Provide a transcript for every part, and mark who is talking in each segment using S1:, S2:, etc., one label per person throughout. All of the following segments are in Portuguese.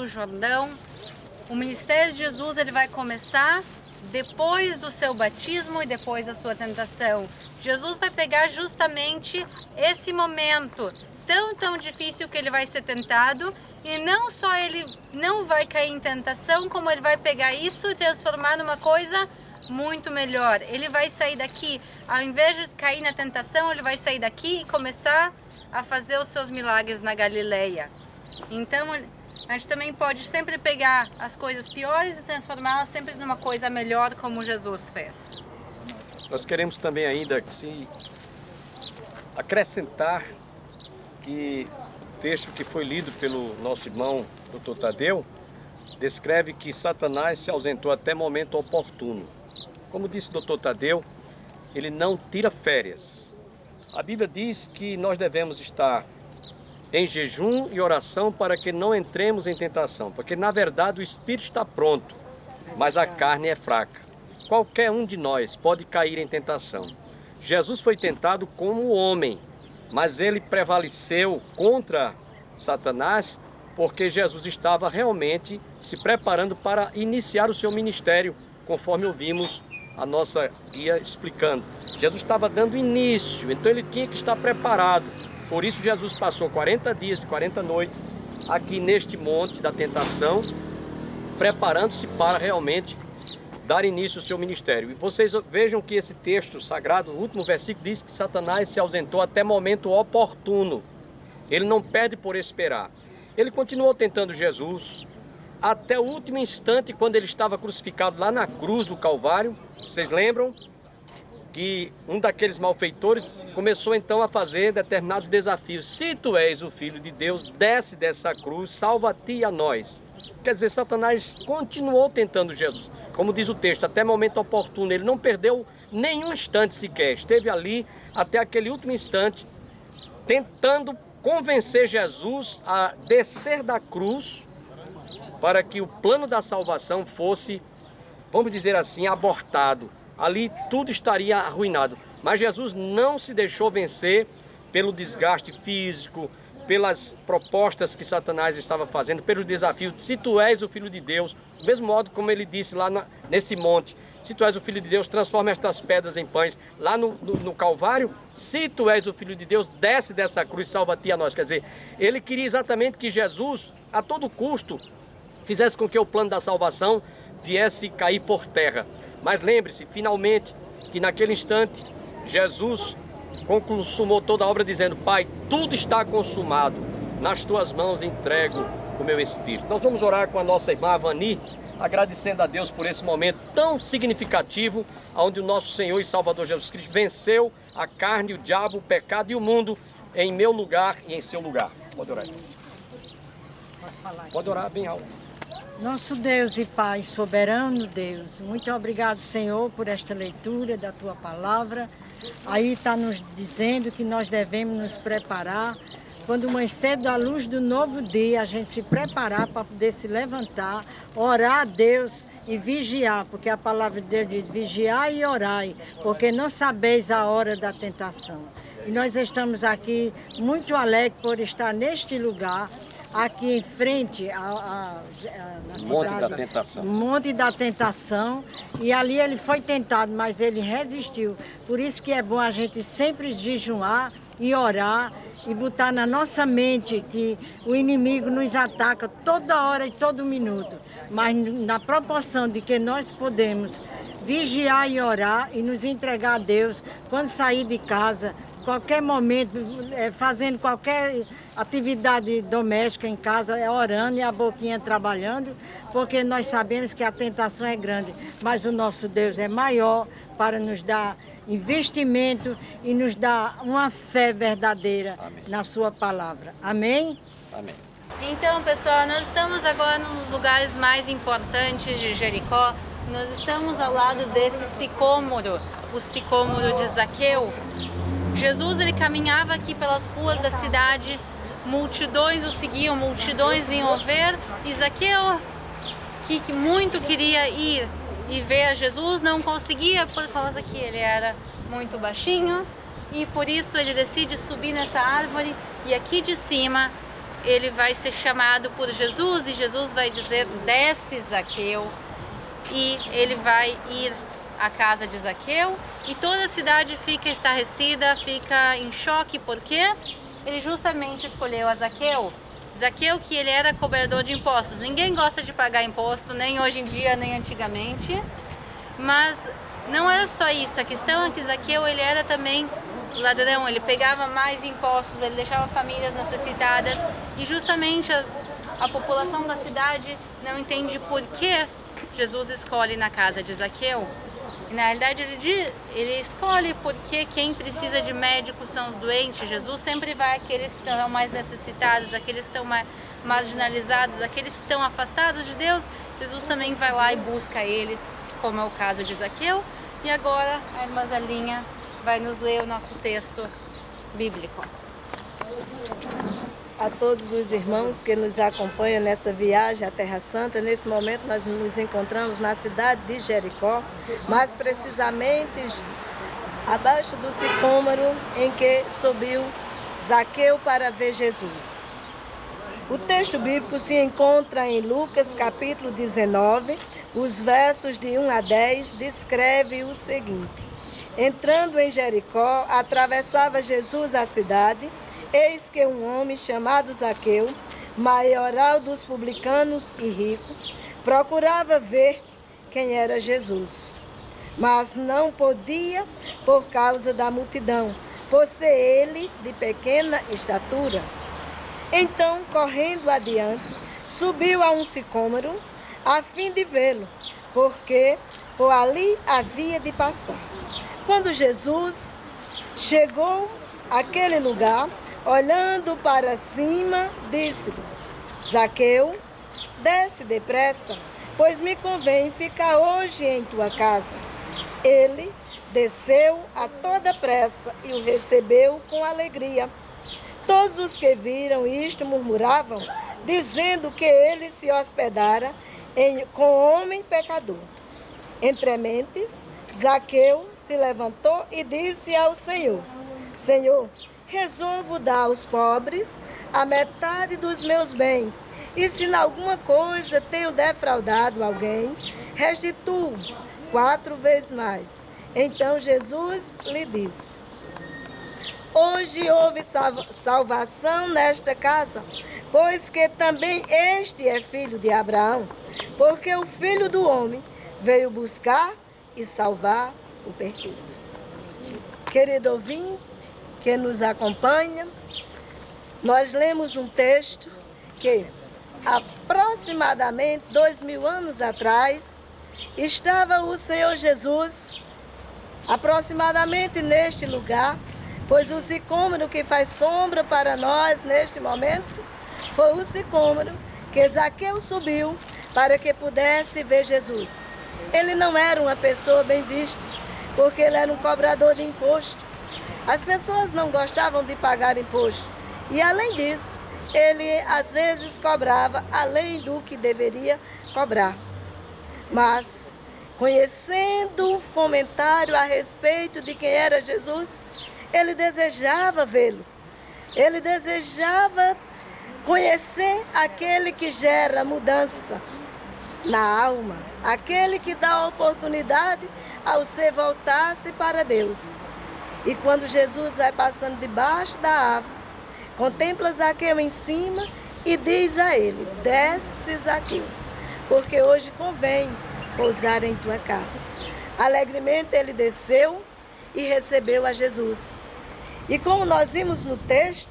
S1: Jordão. O ministério de Jesus ele vai começar depois do seu batismo e depois da sua tentação. Jesus vai pegar justamente esse momento tão difícil que ele vai ser tentado, e não só ele não vai cair em tentação, como ele vai pegar isso e transformar numa coisa muito melhor. Ele vai sair daqui, ao invés de cair na tentação, ele vai sair daqui e começar a fazer os seus milagres na Galileia. Então a gente também pode sempre pegar as coisas piores e transformá-las sempre numa coisa melhor, como Jesus fez.
S2: Nós queremos também ainda acrescentar que o texto que foi lido pelo nosso irmão Dr. Tadeu descreve que Satanás se ausentou até momento oportuno. Como disse o Dr. Tadeu, ele não tira férias. A Bíblia diz que nós devemos estar em jejum e oração para que não entremos em tentação, porque na verdade o espírito está pronto, mas a carne é fraca. Qualquer um de nós pode cair em tentação. Jesus foi tentado como homem, mas ele prevaleceu contra Satanás porque Jesus estava realmente se preparando para iniciar o seu ministério, conforme ouvimos a nossa guia explicando. Jesus estava dando início, então ele tinha que estar preparado. Por isso Jesus passou 40 dias e 40 noites aqui neste monte da tentação, preparando-se para realmente dar início ao seu ministério. E vocês vejam que esse texto sagrado, o último versículo, diz que Satanás se ausentou até momento oportuno. Ele não perde por esperar. Ele continuou tentando Jesus até o último instante, quando ele estava crucificado lá na cruz do Calvário. Vocês lembram que um daqueles malfeitores começou então a fazer determinados desafios. Se tu és o Filho de Deus, desce dessa cruz, salva-te e a nós. Quer dizer, Satanás continuou tentando Jesus. Como diz o texto, até momento oportuno, ele não perdeu nenhum instante sequer. Esteve ali até aquele último instante, tentando convencer Jesus a descer da cruz para que o plano da salvação fosse, vamos dizer assim, abortado. Ali tudo estaria arruinado. Mas Jesus não se deixou vencer pelo desgaste físico, pelas propostas que Satanás estava fazendo, pelos desafios. Se tu és o Filho de Deus, do mesmo modo como ele disse lá nesse monte, se tu és o Filho de Deus, transforma estas pedras em pães. Lá no Calvário, se tu és o Filho de Deus, desce dessa cruz, salva-te a nós. Quer dizer, ele queria exatamente que Jesus, a todo custo, fizesse com que o plano da salvação viesse cair por terra. Mas lembre-se, finalmente, que naquele instante, Jesus consumou toda a obra dizendo: Pai, tudo está consumado, nas tuas mãos entrego o meu espírito. Nós vamos orar com a nossa irmã Avani, agradecendo a Deus por esse momento tão significativo, onde o nosso Senhor e Salvador Jesus Cristo venceu a carne, o diabo, o pecado e o mundo em meu lugar e em seu lugar. Pode orar. Pode orar bem alto.
S3: Nosso Deus e Pai, soberano Deus, muito obrigado, Senhor, por esta leitura da Tua Palavra. Aí está nos dizendo que nós devemos nos preparar. Quando mais cedo, à luz do novo dia, a gente se preparar para poder se levantar, orar a Deus e vigiar, porque a palavra de Deus diz: vigiai e orai, porque não sabeis a hora da tentação. E nós estamos aqui muito alegres por estar neste lugar, aqui em frente na
S2: Monte da Tentação.
S3: Monte da Tentação, e ali ele foi tentado, mas ele resistiu. Por isso que é bom a gente sempre jejuar e orar e botar na nossa mente que o inimigo nos ataca toda hora e todo minuto, mas na proporção de que nós podemos vigiar e orar e nos entregar a Deus quando sair de casa, qualquer momento, fazendo qualquer atividade doméstica em casa, orando e a boquinha trabalhando, porque nós sabemos que a tentação é grande, mas o nosso Deus é maior para nos dar investimento e nos dar uma fé verdadeira. Amém. Na sua palavra. Amém?
S2: Amém.
S1: Então, pessoal, nós estamos agora nos lugares mais importantes de Jericó. Nós estamos ao lado desse sicômoro, o sicômoro de Zaqueu. Jesus, ele caminhava aqui pelas ruas da cidade, multidões o seguiam, multidões vinham ver, e Zaqueu, que muito queria ir e ver a Jesus, não conseguia por causa que ele era muito baixinho, e por isso ele decide subir nessa árvore, e aqui de cima ele vai ser chamado por Jesus e Jesus vai dizer: desce, Zaqueu, e ele vai ir à casa de Zaqueu e toda a cidade fica estarrecida, fica em choque, porque ele justamente escolheu a Zaqueu. Zaqueu, que ele era cobrador de impostos. Ninguém gosta de pagar imposto, nem hoje em dia, nem antigamente. Mas não era só isso. A questão é que Zaqueu, ele era também ladrão. Ele pegava mais impostos, ele deixava famílias necessitadas. E justamente a população da cidade não entende por que Jesus escolhe na casa de Zaqueu. E na realidade ele escolhe porque quem precisa de médicos são os doentes. Jesus sempre vai àqueles que estão mais necessitados, aqueles que estão mais marginalizados, aqueles que estão afastados de Deus. Jesus também vai lá e busca eles, como é o caso de Zaqueu. E agora a irmã Zelinha vai nos ler o nosso texto bíblico.
S4: A todos os irmãos que nos acompanham nessa viagem à Terra Santa, nesse momento nós nos encontramos na cidade de Jericó, mais precisamente abaixo do sicômoro em que subiu Zaqueu para ver Jesus. O texto bíblico se encontra em Lucas capítulo 19, os versos de 1 a 10, descreve o seguinte: entrando em Jericó, atravessava Jesus a cidade. Eis que um homem chamado Zaqueu, maioral dos publicanos e rico, procurava ver quem era Jesus. Mas não podia por causa da multidão, por ser ele de pequena estatura. Então, correndo adiante, subiu a um sicômoro, a fim de vê-lo, porque por ali havia de passar. Quando Jesus chegou àquele lugar, olhando para cima, disse-lhe: Zaqueu, desce depressa, pois me convém ficar hoje em tua casa. Ele desceu a toda pressa e o recebeu com alegria. Todos os que viram isto murmuravam, dizendo que ele se hospedara com homem pecador. Entre mentes, Zaqueu se levantou e disse ao Senhor: Senhor, resolvo dar aos pobres a metade dos meus bens, e se em alguma coisa tenho defraudado alguém, restituo 4 vezes mais. Então Jesus lhe disse: hoje houve salvação nesta casa, pois que também este é filho de Abraão, porque o Filho do Homem veio buscar e salvar o perdido. Querido ouvinte que nos acompanha, nós lemos um texto que aproximadamente 2000 anos atrás estava o Senhor Jesus aproximadamente neste lugar, pois o sicômoro que faz sombra para nós neste momento foi o sicômoro que Zaqueu subiu para que pudesse ver Jesus. Ele não era uma pessoa bem vista, porque ele era um cobrador de imposto. As pessoas não gostavam de pagar imposto. E além disso, ele às vezes cobrava além do que deveria cobrar. Mas, conhecendo o comentário a respeito de quem era Jesus, ele desejava vê-lo. Ele desejava conhecer aquele que gera mudança na alma, aquele que dá a oportunidade ao ser voltar-se para Deus. E quando Jesus vai passando debaixo da árvore, contempla Zaqueu em cima e diz a ele: desce, Zaqueu, porque hoje convém pousar em tua casa. Alegremente ele desceu e recebeu a Jesus. E como nós vimos no texto,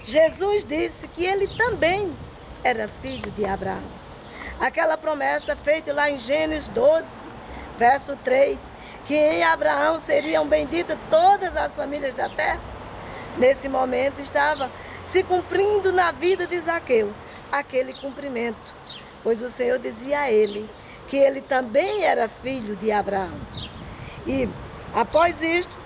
S4: Jesus disse que ele também era filho de Abraão. Aquela promessa feita lá em Gênesis 12, verso 3, que em Abraão seriam benditas todas as famílias da terra, nesse momento estava se cumprindo na vida de Zaqueu aquele cumprimento, pois o Senhor dizia a ele que ele também era filho de Abraão. E após isto,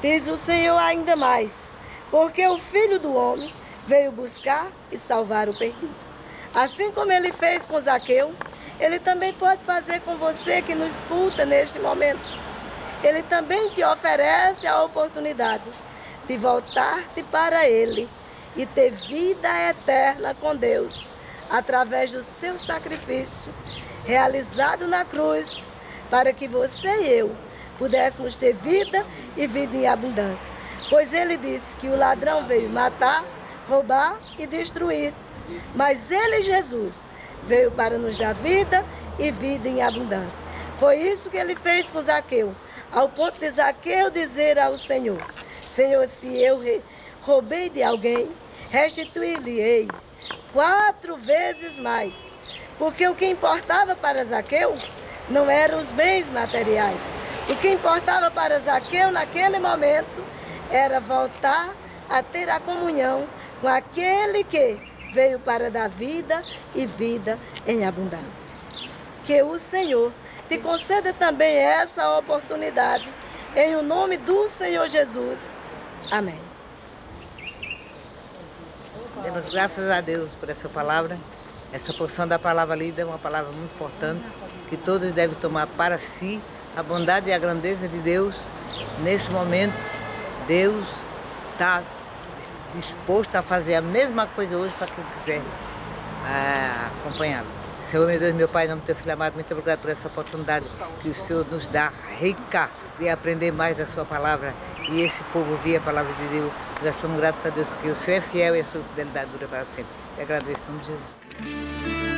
S4: diz o Senhor ainda mais: porque o Filho do Homem veio buscar e salvar o perdido. Assim como ele fez com Zaqueu, ele também pode fazer com você que nos escuta neste momento. Ele também te oferece a oportunidade de voltar-te para ele e ter vida eterna com Deus, através do seu sacrifício realizado na cruz, para que você e eu pudéssemos ter vida e vida em abundância. Pois ele disse que o ladrão veio matar, roubar e destruir, mas ele, Jesus, veio para nos dar vida e vida em abundância. Foi isso que ele fez com Zaqueu, ao ponto de Zaqueu dizer ao Senhor: Senhor, se eu roubei de alguém, restituir-lhe-ei 4 vezes mais. Porque o que importava para Zaqueu não eram os bens materiais. O que importava para Zaqueu naquele momento era voltar a ter a comunhão com aquele que veio para dar vida e vida em abundância. Que o Senhor te conceda também essa oportunidade, em o nome do Senhor Jesus. Amém.
S5: Demos graças a Deus por essa palavra. Essa porção da palavra lida é uma palavra muito importante, que todos devem tomar para si a bondade e a grandeza de Deus. Nesse momento, Deus está disposto a fazer a mesma coisa hoje para quem quiser acompanhá-lo. Senhor, meu Deus, meu Pai, em nome do teu filho amado, muito obrigado por essa oportunidade que o Senhor nos dá, rica, de aprender mais da sua palavra. E esse povo ouvir a palavra de Deus. Nós somos gratos a Deus, porque o Senhor é fiel e a sua fidelidade dura para sempre. Eu agradeço em nome de Jesus.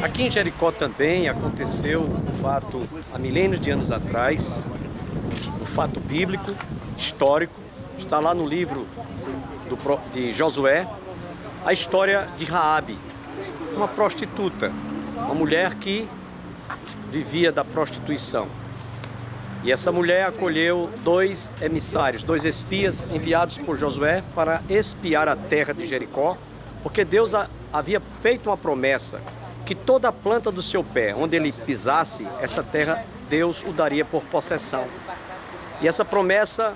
S2: Aqui em Jericó também aconteceu um fato há milênios de anos atrás, um fato bíblico, histórico, está lá no livro de Josué, a história de Raabe, uma prostituta, uma mulher que vivia da prostituição. E essa mulher acolheu 2 emissários, 2 espias enviados por Josué para espiar a terra de Jericó, porque Deus havia feito uma promessa que toda a planta do seu pé, onde ele pisasse, essa terra, Deus o daria por possessão. E essa promessa,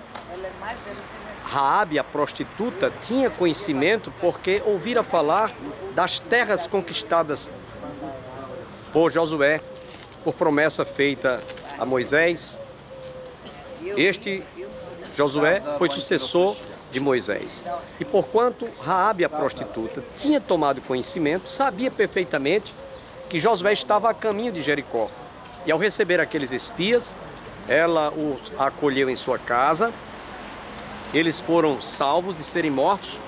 S2: Raabe, a prostituta, tinha conhecimento porque ouvira falar das terras conquistadas por Josué, por promessa feita a Moisés. Este Josué foi sucessor de Moisés. E porquanto Raabe, a prostituta, tinha tomado conhecimento, sabia perfeitamente que Josué estava a caminho de Jericó. E ao receber aqueles espias, ela os acolheu em sua casa. Eles foram salvos de serem mortos,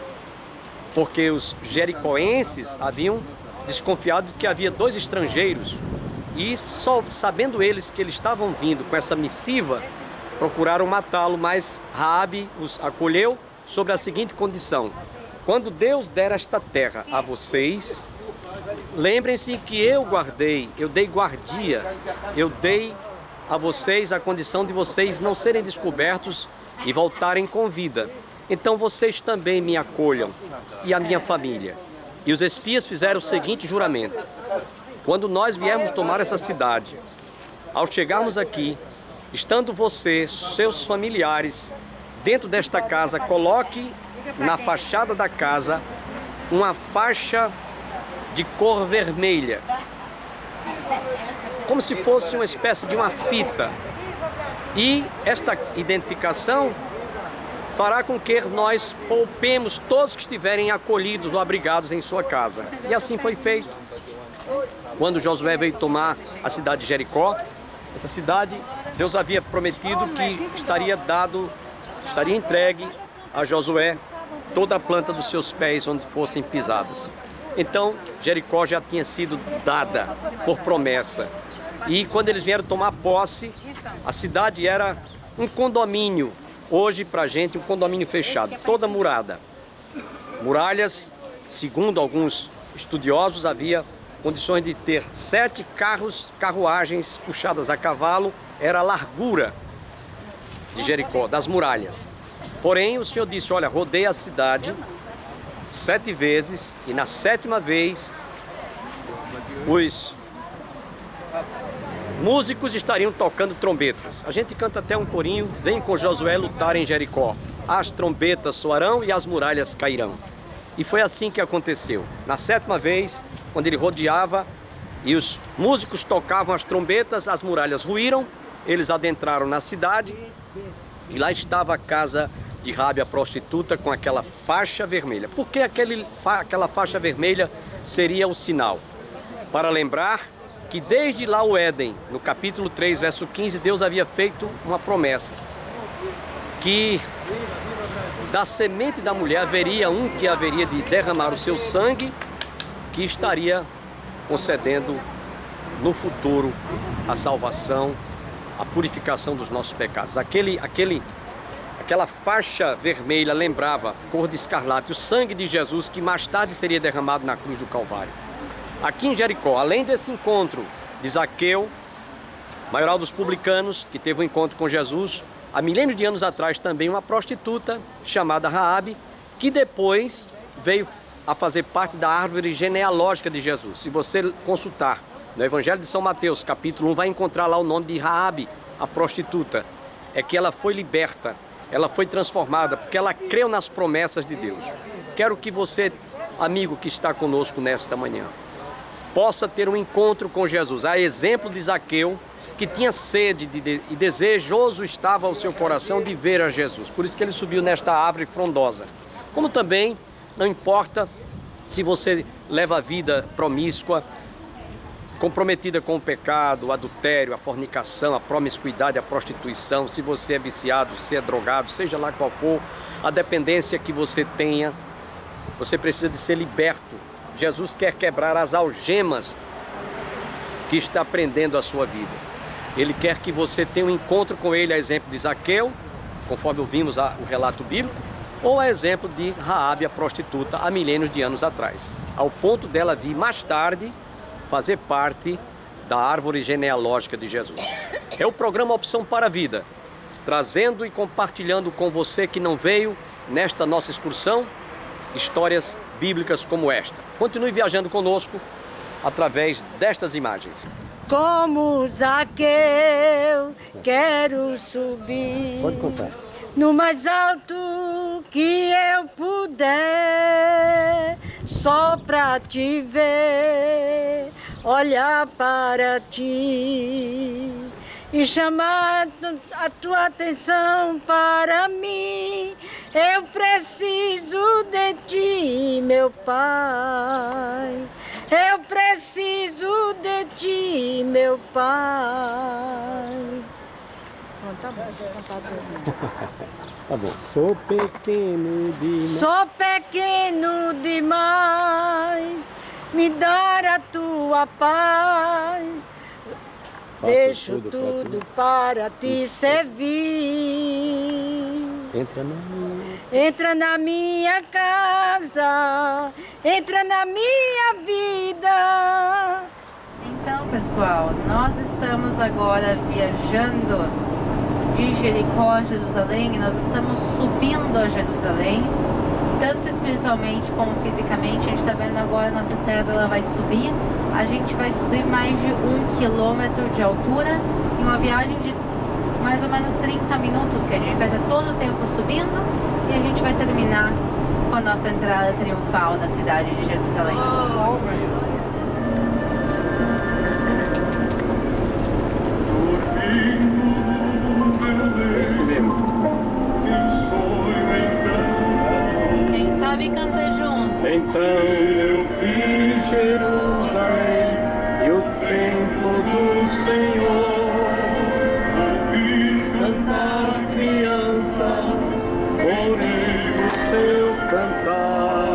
S2: porque os jericoenses haviam desconfiado de que havia 2 estrangeiros. E só sabendo eles que eles estavam vindo com essa missiva, procuraram matá-lo, mas Raabe os acolheu sobre a seguinte condição: quando Deus der esta terra a vocês, lembrem-se que eu guardei, eu dei guardia, eu dei a vocês a condição de vocês não serem descobertos e voltarem com vida. Então vocês também me acolham e a minha família. E os espias fizeram o seguinte juramento: quando nós viermos tomar essa cidade, ao chegarmos aqui, estando você, seus familiares, dentro desta casa, coloque na fachada da casa uma faixa de cor vermelha, como se fosse uma espécie de uma fita. E esta identificação fará com que nós poupemos todos que estiverem acolhidos ou abrigados em sua casa. E assim foi feito. Quando Josué veio tomar a cidade de Jericó, essa cidade, Deus havia prometido que estaria entregue a Josué toda a planta dos seus pés onde fossem pisados. Então, Jericó já tinha sido dada por promessa. E quando eles vieram tomar posse, a cidade era um condomínio. Hoje, para a gente, um condomínio fechado, toda murada. Muralhas, segundo alguns estudiosos, havia condições de ter 7 carruagens puxadas a cavalo, era a largura de Jericó, das muralhas. Porém, o Senhor disse, olha, rodeia a cidade 7 vezes e na 7ª vez os músicos estariam tocando trombetas. A gente canta até um corinho, vem com Josué lutar em Jericó. As trombetas soarão e as muralhas cairão. E foi assim que aconteceu. Na 7ª vez, quando ele rodeava e os músicos tocavam as trombetas, as muralhas ruíram, eles adentraram na cidade e lá estava a casa de Raabe a prostituta com aquela faixa vermelha. Por que aquela faixa vermelha seria o sinal? Para lembrar que desde lá o Éden, no capítulo 3, verso 15, Deus havia feito uma promessa, que da semente da mulher haveria um que haveria de derramar o seu sangue, que estaria concedendo no futuro a salvação, a purificação dos nossos pecados. Aquela faixa vermelha lembrava, cor de escarlate, o sangue de Jesus que mais tarde seria derramado na cruz do Calvário. Aqui em Jericó, além desse encontro de Zaqueu, maioral dos publicanos, que teve um encontro com Jesus, há milênios de anos atrás também uma prostituta chamada Raabe, que depois veio a fazer parte da árvore genealógica de Jesus. Se você consultar no Evangelho de São Mateus, capítulo 1, vai encontrar lá o nome de Raabe, a prostituta. É que ela foi liberta, ela foi transformada, porque ela creu nas promessas de Deus. Quero que você, amigo que está conosco nesta manhã, possa ter um encontro com Jesus. A exemplo de Zaqueu, que tinha sede e desejoso estava o seu coração de ver a Jesus. Por isso que ele subiu nesta árvore frondosa. Como também, não importa se você leva a vida promíscua, comprometida com o pecado, o adultério, a fornicação, a promiscuidade, a prostituição, se você é viciado, se é drogado, seja lá qual for a dependência que você tenha, você precisa de ser liberto. Jesus quer quebrar as algemas que está prendendo a sua vida. Ele quer que você tenha um encontro com ele, a exemplo de Zaqueu, conforme ouvimos o relato bíblico, ou a exemplo de Raabe, a prostituta, há milênios de anos atrás, ao ponto dela vir mais tarde fazer parte da árvore genealógica de Jesus. É o programa Opção para a Vida, trazendo e compartilhando com você que não veio nesta nossa excursão, histórias bíblicas como esta. Continue viajando conosco através destas imagens.
S3: Como Zaqueu, quero subir.
S2: Pode contar.
S3: No mais alto que eu puder, só pra te ver, olhar para ti e chamar a tua atenção para mim. Eu preciso de ti, meu Pai. Eu preciso de ti, meu Pai. Tá bom,
S2: Tá bom. Sou pequeno demais.
S3: Sou pequeno demais, me dar a tua paz. Deixo tudo para te servir. Entra na minha casa, entra na minha vida.
S1: Então, pessoal, nós estamos agora viajando de Jericó a Jerusalém, e nós estamos subindo a Jerusalém, tanto espiritualmente como fisicamente. A gente está vendo agora a nossa estrada, ela vai subir. A gente vai subir mais de 1 quilômetro de altura em uma viagem de mais ou menos 30 minutos, que a gente vai ter todo o tempo subindo, e a gente vai terminar com a nossa entrada triunfal na cidade de Jerusalém. Quem sabe canta junto.
S2: Então eu vi Jerusalém e o templo do Senhor, ouvi cantar crianças, porém do seu cantar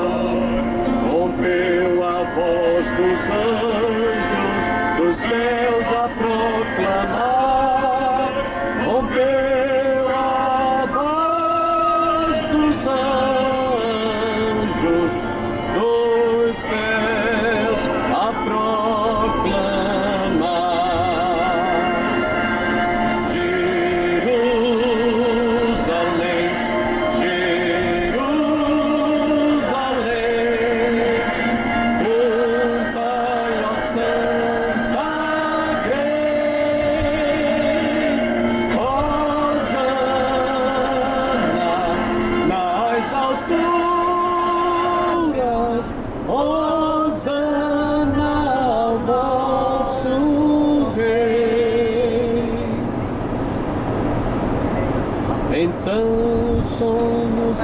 S2: rompeu a voz dos anjos dos céus a proclamar, rompeu a voz dos anjos dos céus a proclamar.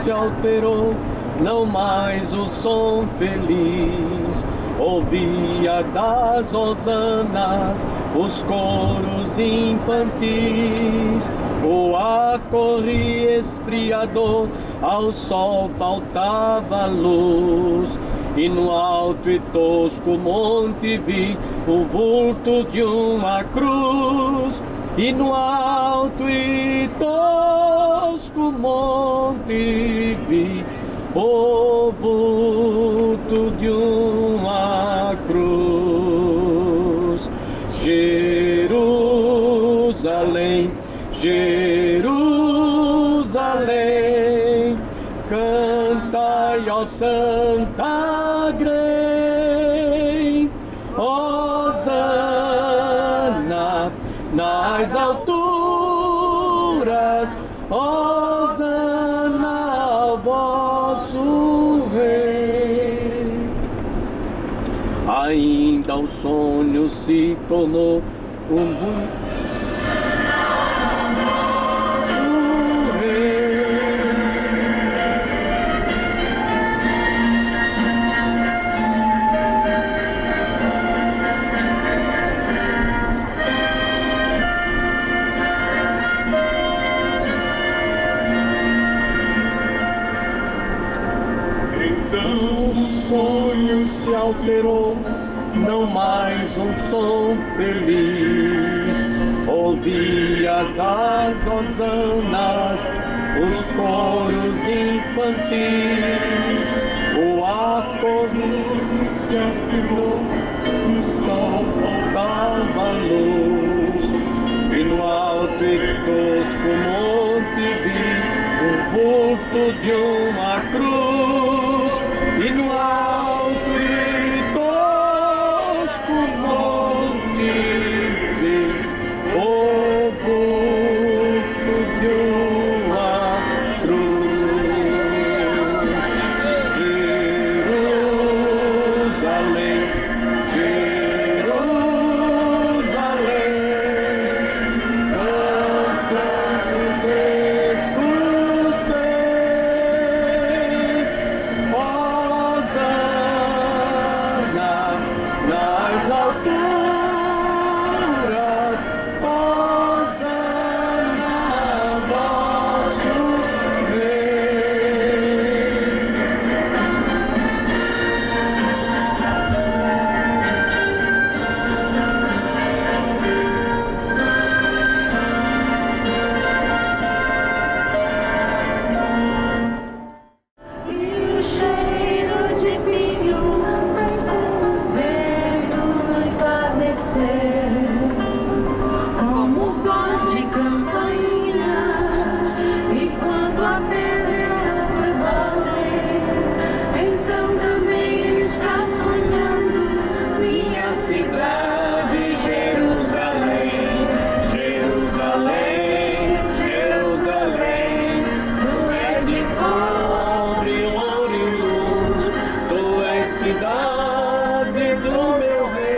S2: se alterou, não mais o som feliz. Ouvia das hosanas os coros infantis. O ar corria esfriador, ao sol faltava luz. E no alto e tosco monte vi o vulto de uma cruz. E no alto e tosco monte vi o vulto de uma cruz. Jerusalém, Jerusalém, cantai, ó Santa Grey, hosana nas alturas, hosana ao vosso Rei. Ainda o sonho se tornou um se alterou, não mais um som feliz. Ouvia das hosanas os coros infantis. O ar corria, se afirmou, o sol faltava luz. E no alto e tosco monte vi o vulto de uma cruz. E no alto e tosco monte vi o vulto de uma cruz. Jerusalém, Jerusalém, cantos escutei. Nas alturas, hosana vosso Rei.
S6: E o cheiro de pinho como voz de campainha, e quando a pedreira foi bater, então também está sonhando minha cidade, Jerusalém, Jerusalém, Jerusalém. Tu és de cobre, ouro e luz, tu és cidade do meu Rei.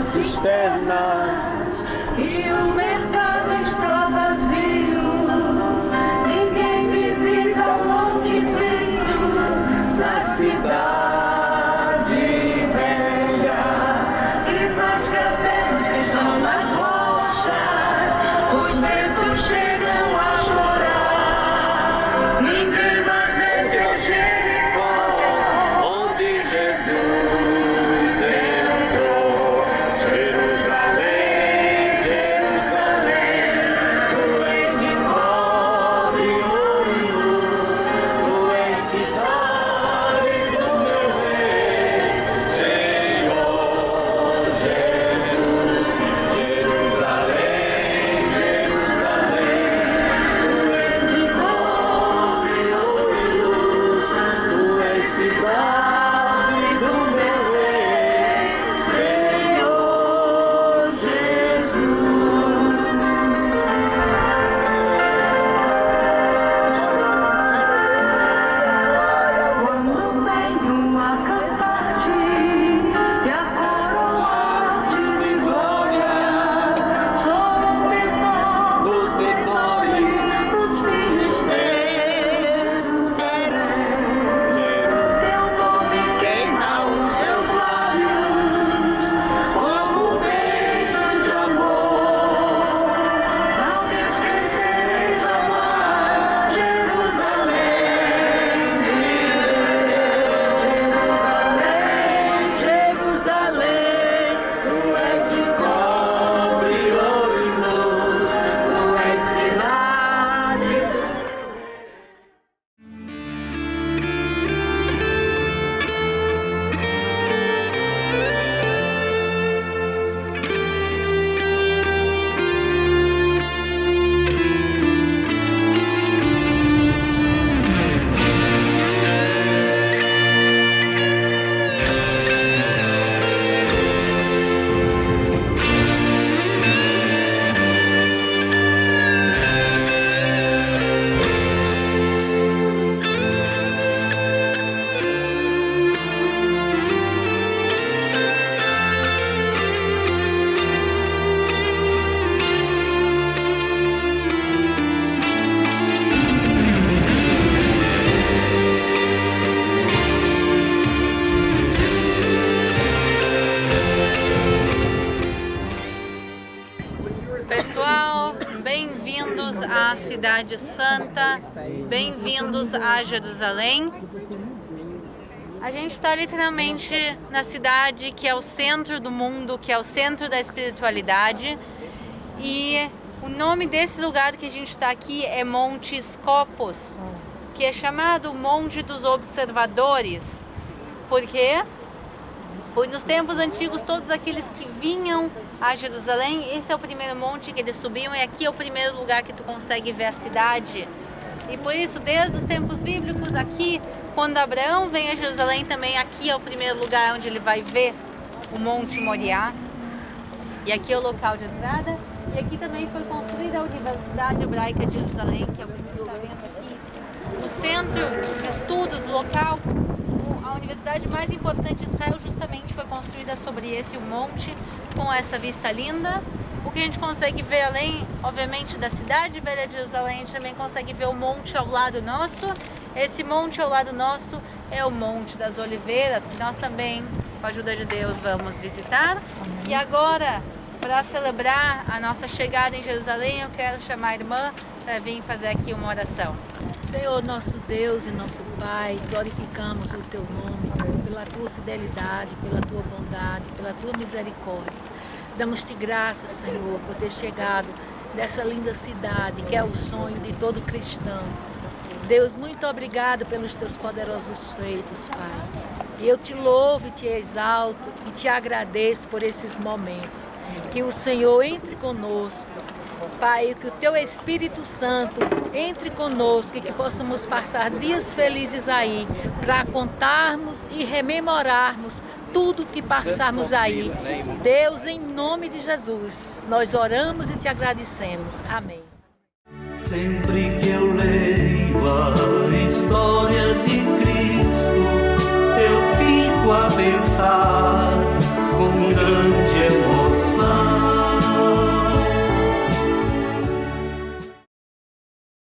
S2: Cisternas
S6: e o mercado está vazio, ninguém visita o monte feito da cidade velha, e nas cavernas que estão nas rochas, os ventos chegam a chorar, ninguém mais desce a Jericó, onde Jesus entrou. Jerusalém, Jerusalém.
S1: à Cidade Santa, bem-vindos a Jerusalém. A gente está literalmente na cidade que é o centro do mundo, que é o centro da espiritualidade. E o nome desse lugar que a gente está aqui é Monte Scopus, que é chamado Monte dos Observadores. Por quê? Pois nos tempos antigos, todos aqueles que vinham a Jerusalém, esse é o primeiro monte que eles subiam e aqui é o primeiro lugar que tu consegue ver a cidade. E por isso, desde os tempos bíblicos, aqui, quando Abraão vem a Jerusalém, também aqui é o primeiro lugar onde ele vai ver o Monte Moriá. E aqui é o local de entrada. E aqui também foi construída a Universidade Hebraica de Jerusalém, que é o que a gente está vendo aqui. O centro de estudos local, a universidade mais importante de Israel, justamente foi construída sobre esse monte, com essa vista linda. O que a gente consegue ver além, obviamente, da cidade velha de Jerusalém, a gente também consegue ver o monte ao lado nosso. Esse monte ao lado nosso é o Monte das Oliveiras, que nós também, com a ajuda de Deus, vamos visitar. E agora, para celebrar a nossa chegada em Jerusalém, eu quero chamar a irmã para vir fazer aqui uma oração.
S7: Senhor, nosso Deus e nosso Pai, glorificamos o Teu nome pela Tua fidelidade, pela Tua bondade, pela Tua misericórdia. Damos-te graças, Senhor, por ter chegado nessa linda cidade, que é o sonho de todo cristão. Deus, muito obrigado pelos Teus poderosos feitos, Pai. E eu te louvo e te exalto e te agradeço por esses momentos. Que o Senhor entre conosco, Pai, que o Teu Espírito Santo entre conosco e que possamos passar dias felizes aí para contarmos e rememorarmos tudo que passarmos aí. Deus, em nome de Jesus, nós oramos e te agradecemos. Amém.
S6: Sempre que eu leio a história de Cristo, eu fico a pensar